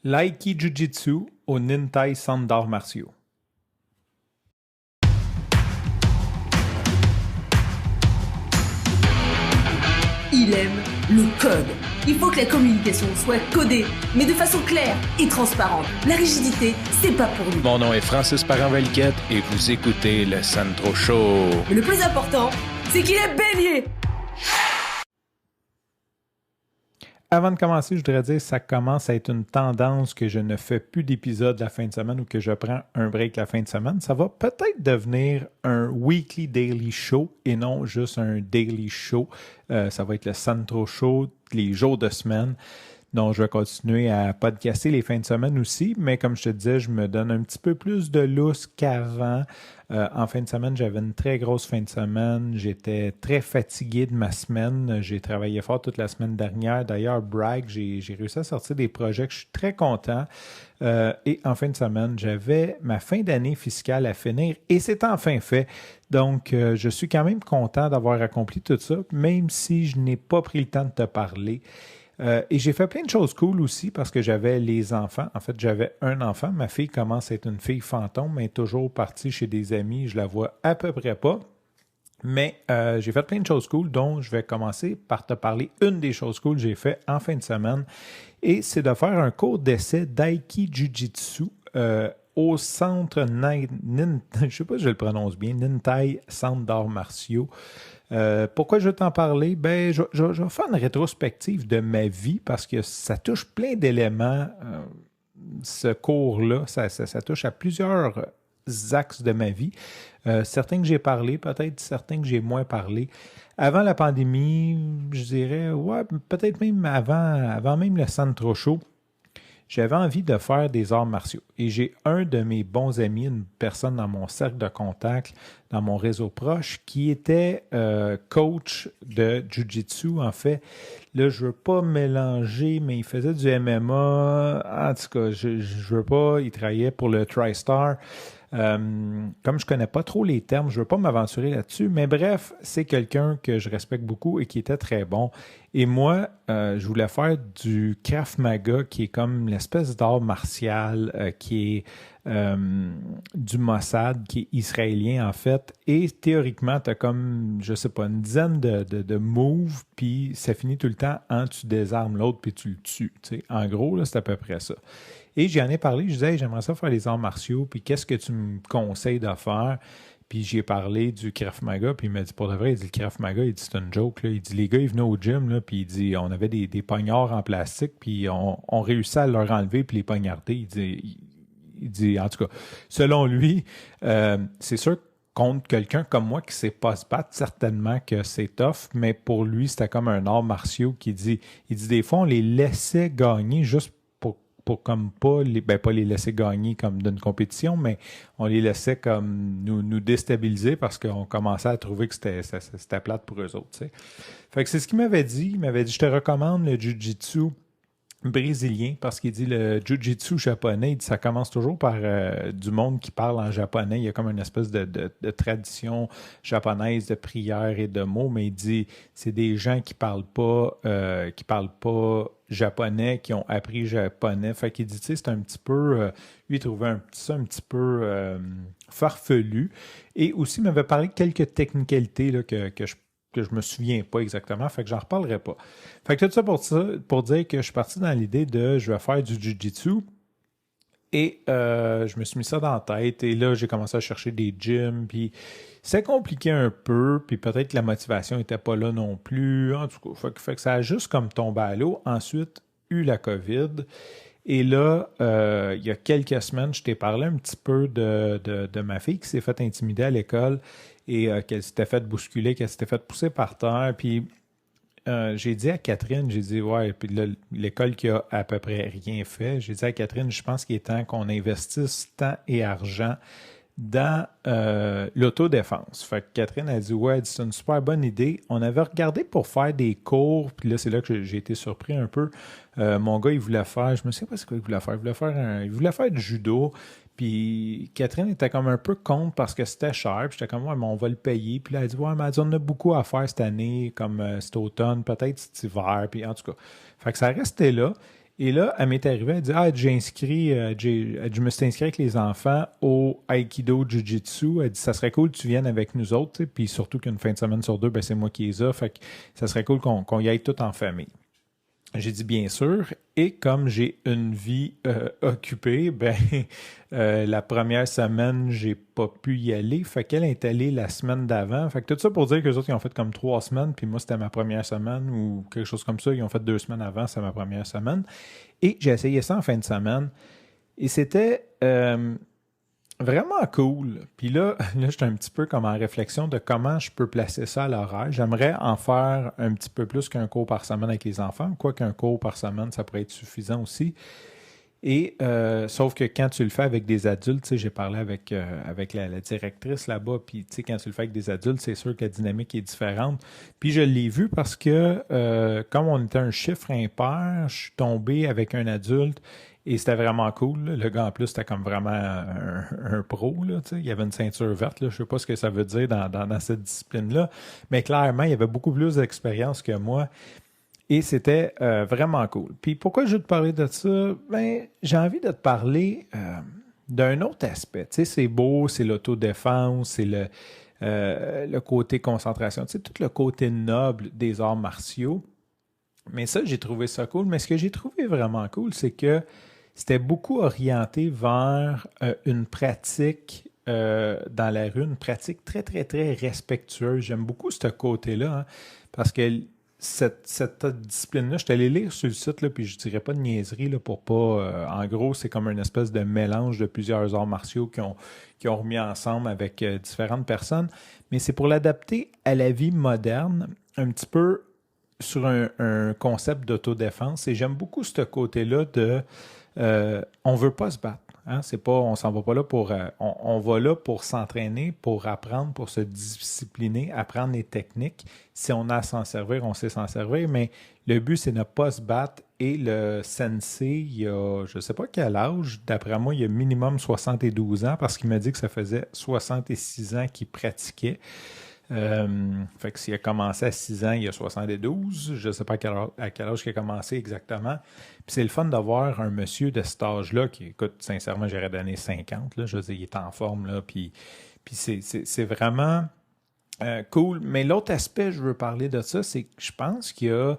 L'aiki Jiu-Jitsu au Nintai Centre d'arts martiaux. Il aime le code. Il faut que la communication soit codée, mais de façon claire et transparente. La rigidité, c'est pas pour lui. Mon nom est Francis Parent-Valquette et vous écoutez le Sandro Show. Mais le plus important, c'est qu'il est bélier. Avant de commencer, je voudrais dire que ça commence à être une tendance que je ne fais plus d'épisodes la fin de semaine ou que je prends un break la fin de semaine. Ça va peut-être devenir un weekly daily show et non juste un daily show. Ça va être le Sandro Show les jours de semaine. Donc, je vais continuer à podcaster les fins de semaine aussi, mais comme je te disais, je me donne un petit peu plus de lousse qu'avant. En fin de semaine, j'avais une très grosse fin de semaine. J'étais très fatigué de ma semaine. J'ai travaillé fort toute la semaine dernière. D'ailleurs, brag, j'ai réussi à sortir des projets que je suis très content. Et en fin de semaine, j'avais ma fin d'année fiscale à finir et c'est enfin fait. Donc, je suis quand même content d'avoir accompli tout ça, même si je n'ai pas pris le temps de te parler. Et j'ai fait plein de choses cool aussi parce que j'avais les enfants. En fait, j'avais un enfant. Ma fille commence à être une fille fantôme, mais est toujours partie chez des amis. Je la vois à peu près pas. Mais j'ai fait plein de choses cool, dont je vais commencer par te parler. Une des choses cool que j'ai fait en fin de semaine, et c'est de faire un cours d'essai d'Aiki Jiu-Jitsu au centre, je ne sais pas si je le prononce bien, Nintai Centre d'arts martiaux. Pourquoi je vais t'en parler? Ben, je vais faire une rétrospective de ma vie parce que ça touche plein d'éléments. Ce cours-là, ça touche à plusieurs axes de ma vie. Certains que j'ai parlé, peut-être certains que j'ai moins parlé. Avant la pandémie, je dirais, ouais, peut-être même avant même le Sandro Show, j'avais envie de faire des arts martiaux. Et j'ai un de mes bons amis, une personne dans mon cercle de contact, dans mon réseau proche, qui était coach de Jiu-Jitsu. En fait, là, je ne veux pas mélanger, mais il faisait du MMA. En tout cas, je ne veux pas. Il travaillait pour le TriStar. Comme je ne connais pas trop les termes, je ne veux pas m'aventurer là-dessus, mais bref, c'est quelqu'un que je respecte beaucoup et qui était très bon. Et moi, je voulais faire du Krav Maga, qui est comme l'espèce d'art martial, qui est du Mossad, qui est israélien en fait. Et théoriquement, tu as comme, je sais pas, une dizaine de moves, puis ça finit tout le temps en tu désarmes l'autre, puis tu le tues. T'sais. En gros, là, c'est à peu près ça. Et j'en ai parlé, je disais, hey, j'aimerais ça faire les arts martiaux, puis qu'est-ce que tu me conseilles de faire? Puis j'ai parlé du Krav Maga, puis il m'a dit, pour de vrai, il dit, le Krav Maga, il dit, c'est une joke, là. Il dit, les gars, ils venaient au gym, là, puis il dit, on avait des poignards en plastique, puis on réussit à leur enlever, puis les poignarder. Il dit, en tout cas, selon lui, c'est sûr que contre quelqu'un comme moi qui ne sait pas se battre, certainement que c'est tough, mais pour lui, c'était comme un art martiaux qui dit, il dit, des fois, on les laissait gagner juste pour comme pas les laisser gagner comme d'une compétition, mais on les laissait comme nous déstabiliser parce qu'on commençait à trouver que c'était plate pour eux autres. T'sais. Fait que c'est ce qu'il m'avait dit. Il m'avait dit, je te recommande le Jiu-Jitsu brésilien parce qu'il dit le Jiu-Jitsu japonais, il dit, ça commence toujours par du monde qui parle en japonais. Il y a comme une espèce de tradition japonaise de prière et de mots, mais il dit c'est des gens qui parlent pas japonais, qui ont appris japonais. Fait qu'il dit, tu sais, c'est un petit peu, lui, il trouvait ça un petit peu farfelu. Et aussi, il m'avait parlé de quelques technicalités là, que je me souviens pas exactement, fait que j'en reparlerai pas. Fait que tout ça pour dire que je suis parti dans l'idée de je vais faire du Jiu-Jitsu et je me suis mis ça dans la tête et là j'ai commencé à chercher des gyms puis c'est compliqué un peu puis peut-être que la motivation était pas là non plus, en tout cas, fait que ça a juste comme tombé à l'eau. Ensuite, eu la COVID et là, il y a quelques semaines, je t'ai parlé un petit peu de ma fille qui s'est fait intimider à l'école et qu'elle s'était fait bousculer, qu'elle s'était fait pousser par terre. Puis j'ai dit à Catherine, j'ai dit, ouais, puis là, l'école qui a à peu près rien fait, j'ai dit à Catherine, je pense qu'il est temps qu'on investisse temps et argent dans l'autodéfense. Fait que Catherine a dit, ouais, c'est une super bonne idée. On avait regardé pour faire des cours, puis là, c'est là que j'ai été surpris un peu. Mon gars, il voulait faire, je me sais pas c'est quoi il voulait faire. Il voulait faire du judo. Puis Catherine était comme un peu contre parce que c'était cher. Puis j'étais comme, ouais, mais on va le payer. Puis là, elle dit, ouais, mais elle dit, on a beaucoup à faire cette année, comme cet automne, peut-être cet hiver. Puis en tout cas, fait que ça restait là. Et là, elle m'est arrivée, elle dit « Ah, je me suis inscrit avec les enfants au Aikido Jiu-Jitsu. » Elle dit « Ça serait cool que tu viennes avec nous autres. » Puis surtout qu'une fin de semaine sur deux, ben, c'est moi qui les ai. Fait que ça serait cool qu'on y aille tout en famille. J'ai dit bien sûr, et comme j'ai une vie occupée, ben la première semaine, j'ai pas pu y aller. Fait qu'elle est allée la semaine d'avant. Fait que tout ça pour dire que les autres, ils ont fait comme 3 semaines, puis moi, c'était ma première semaine ou quelque chose comme ça. Ils ont fait 2 semaines avant, c'est ma première semaine. Et j'ai essayé ça en fin de semaine. Et c'était vraiment cool. Puis là, j'étais un petit peu comme en réflexion de comment je peux placer ça à l'horaire. J'aimerais en faire un petit peu plus qu'un cours par semaine avec les enfants. Quoi qu'un cours par semaine, ça pourrait être suffisant aussi. Et sauf que quand tu le fais avec des adultes, tu sais, j'ai parlé avec la directrice là-bas, puis tu sais, quand tu le fais avec des adultes, c'est sûr que la dynamique est différente. Puis je l'ai vu parce que comme on était un chiffre impair, je suis tombé avec un adulte et c'était vraiment cool. Là. Le gars en plus, c'était comme vraiment un pro. Là, tu sais. Il y avait une ceinture verte. Là. Je ne sais pas ce que ça veut dire dans cette discipline-là, mais clairement, il y avait beaucoup plus d'expérience que moi. Et c'était vraiment cool. Puis pourquoi je veux te parler de ça? Ben, j'ai envie de te parler d'un autre aspect. Tu sais, c'est beau, c'est l'autodéfense, c'est le côté concentration, tu sais, tout le côté noble des arts martiaux. Mais ça, j'ai trouvé ça cool. Mais ce que j'ai trouvé vraiment cool, c'est que c'était beaucoup orienté vers une pratique dans la rue, une pratique très, très, très respectueuse. J'aime beaucoup ce côté-là, hein, parce que cette discipline-là, je suis allé lire sur le site, là, puis je dirais pas de niaiserie là, pour pas... en gros, c'est comme une espèce de mélange de plusieurs arts martiaux qui ont remis ensemble avec différentes personnes, mais c'est pour l'adapter à la vie moderne, un petit peu sur un concept d'autodéfense. Et j'aime beaucoup ce côté-là de... on veut pas se battre. Hein? C'est pas, on s'en va pas là pour... on va là pour s'entraîner, pour apprendre, pour se discipliner, apprendre les techniques. Si on a à s'en servir, on sait s'en servir, mais le but, c'est de ne pas se battre. Et le sensei, il a, je ne sais pas quel âge, d'après moi, il a minimum 72 ans, parce qu'il m'a dit que ça faisait 66 ans qu'il pratiquait. Fait que s'il a commencé à 6 ans, il a 72. Je ne sais pas à quel âge il a commencé exactement. Puis c'est le fun d'avoir un monsieur de cet âge-là qui, écoute, sincèrement, j'aurais donné 50. Là, je veux dire, il est en forme, là, puis c'est vraiment cool. Mais l'autre aspect, je veux parler de ça, c'est que je pense qu'il y a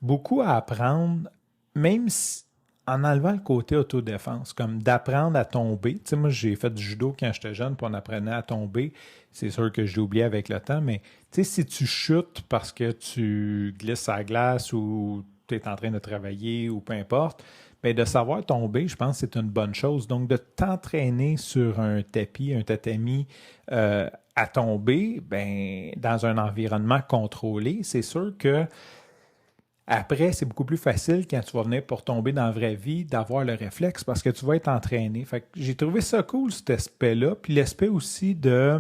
beaucoup à apprendre, même si, en enlevant le côté autodéfense, comme d'apprendre à tomber. Tu sais, moi, j'ai fait du judo quand j'étais jeune, puis on apprenait à tomber. C'est sûr que j'ai oublié avec le temps, mais tu sais, si tu chutes parce que tu glisses à la glace ou tu es en train de travailler ou peu importe, bien, de savoir tomber, je pense que c'est une bonne chose. Donc, de t'entraîner sur un tapis, un tatami à tomber, bien, dans un environnement contrôlé, c'est sûr que après, c'est beaucoup plus facile quand tu vas venir pour tomber dans la vraie vie d'avoir le réflexe parce que tu vas être entraîné. Fait que j'ai trouvé ça cool, cet aspect-là. Puis l'aspect aussi de...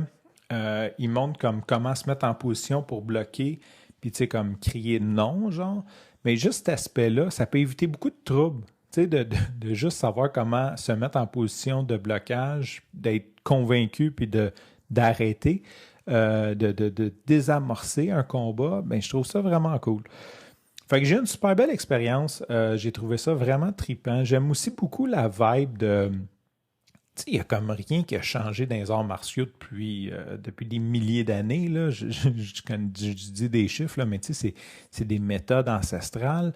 il montre comme comment se mettre en position pour bloquer, puis tu sais, comme crier non, genre. Mais juste cet aspect-là, ça peut éviter beaucoup de troubles. Tu sais, de juste savoir comment se mettre en position de blocage, d'être convaincu, puis d'arrêter, de désamorcer un combat, bien, je trouve ça vraiment cool. Fait que j'ai une super belle expérience. J'ai trouvé ça vraiment trippant. J'aime aussi beaucoup la vibe de... Tu sais, il n'y a comme rien qui a changé dans les arts martiaux depuis des milliers d'années. Là. Je dis des chiffres, là, mais tu sais, c'est des méthodes ancestrales.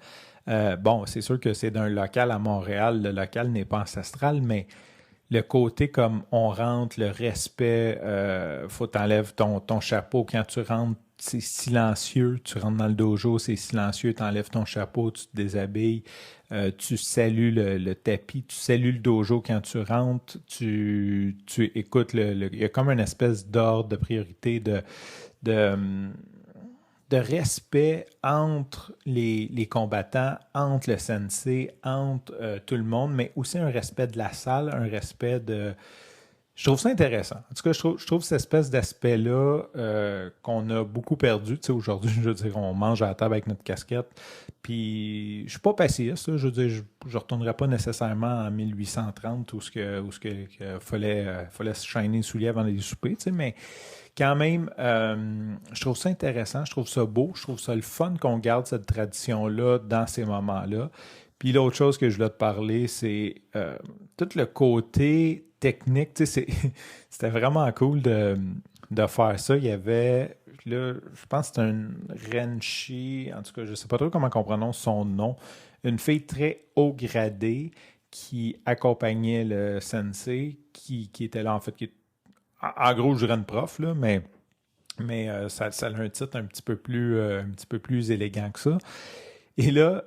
Bon, c'est sûr que c'est d'un local à Montréal. Le local n'est pas ancestral, mais le côté comme on rentre, le respect, faut t'enlèves ton chapeau quand tu rentres. C'est silencieux, tu rentres dans le dojo, c'est silencieux, tu enlèves ton chapeau, tu te déshabilles, tu salues le tapis, tu salues le dojo quand tu rentres, tu écoutes, il y a comme une espèce d'ordre, de priorité, de respect entre les combattants, entre le sensei, entre tout le monde, mais aussi un respect de la salle, un respect de... Je trouve ça intéressant. En tout cas, je trouve cette espèce d'aspect-là qu'on a beaucoup perdu. Tu sais, aujourd'hui, je veux dire, on mange à la table avec notre casquette. Puis, je suis pas passiste. Là. Je veux dire, je retournerai pas nécessairement en 1830 où fallait se chaîner les souliers avant d'aller souper. Tu sais, mais quand même, je trouve ça intéressant. Je trouve ça beau. Je trouve ça le fun qu'on garde cette tradition-là dans ces moments-là. Puis l'autre chose que je voulais te parler, c'est tout le côté technique. Tu sais, c'était vraiment cool de faire ça. Il y avait, là, je pense que c'est un Renchi, en tout cas, je ne sais pas trop comment on prononce son nom, une fille très haut gradée qui accompagnait le sensei, qui était là, en fait, en gros, je dirais une prof, là, mais ça a un titre un petit peu plus élégant que ça. Et là,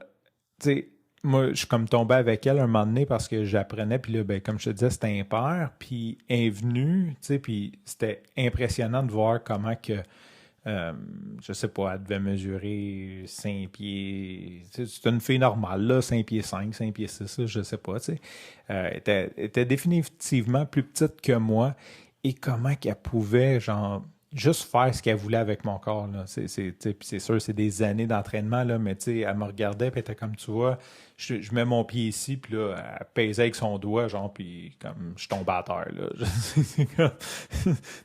tu sais, moi, je suis comme tombé avec elle un moment donné parce que j'apprenais, puis là, ben, comme je te disais, c'était impair, puis elle est venue, tu sais, puis c'était impressionnant de voir comment que, je sais pas, elle devait mesurer 5 pieds, c'est une fille normale, là, 5 pieds 5, 5 pieds 6, là, je sais pas, tu sais. Elle était définitivement plus petite que moi, et comment qu'elle pouvait, genre, juste faire ce qu'elle voulait avec mon corps, là. C'est sûr, c'est des années d'entraînement, là, mais tu sais, elle me regardait, puis elle était comme, tu vois, je mets mon pied ici, puis là, elle pesait avec son doigt, genre, puis comme, je tombe à terre, là. C'est comme,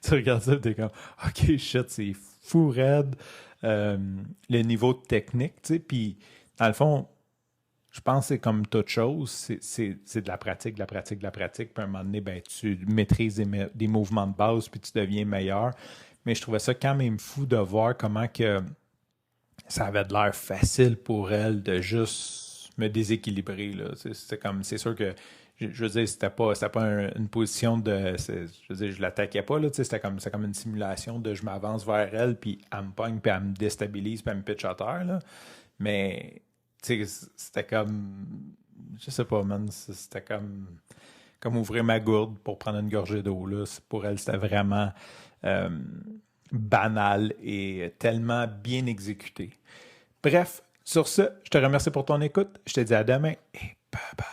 tu regardes ça, puis t'es comme, OK, shit, c'est fou raide, le niveau de technique, tu sais, puis dans le fond, je pense que c'est comme toute chose, c'est de la pratique, de la pratique, de la pratique. Puis à un moment donné, ben, tu maîtrises des mouvements de base, puis tu deviens meilleur. Mais je trouvais ça quand même fou de voir comment que ça avait de l'air facile pour elle de juste me déséquilibrer, là. C'était comme, c'est sûr que, je veux dire, c'était pas une position de, je veux dire, je l'attaquais pas, là, c'était comme une simulation de je m'avance vers elle, puis elle me pogne, puis elle me déstabilise, puis elle me pitch à terre, là. Mais c'était comme, je sais pas, man, c'était comme ouvrir ma gourde pour prendre une gorgée d'eau, là. Pour elle, c'était vraiment banal et tellement bien exécuté. Bref, sur ce, je te remercie pour ton écoute. Je te dis à demain et bye bye.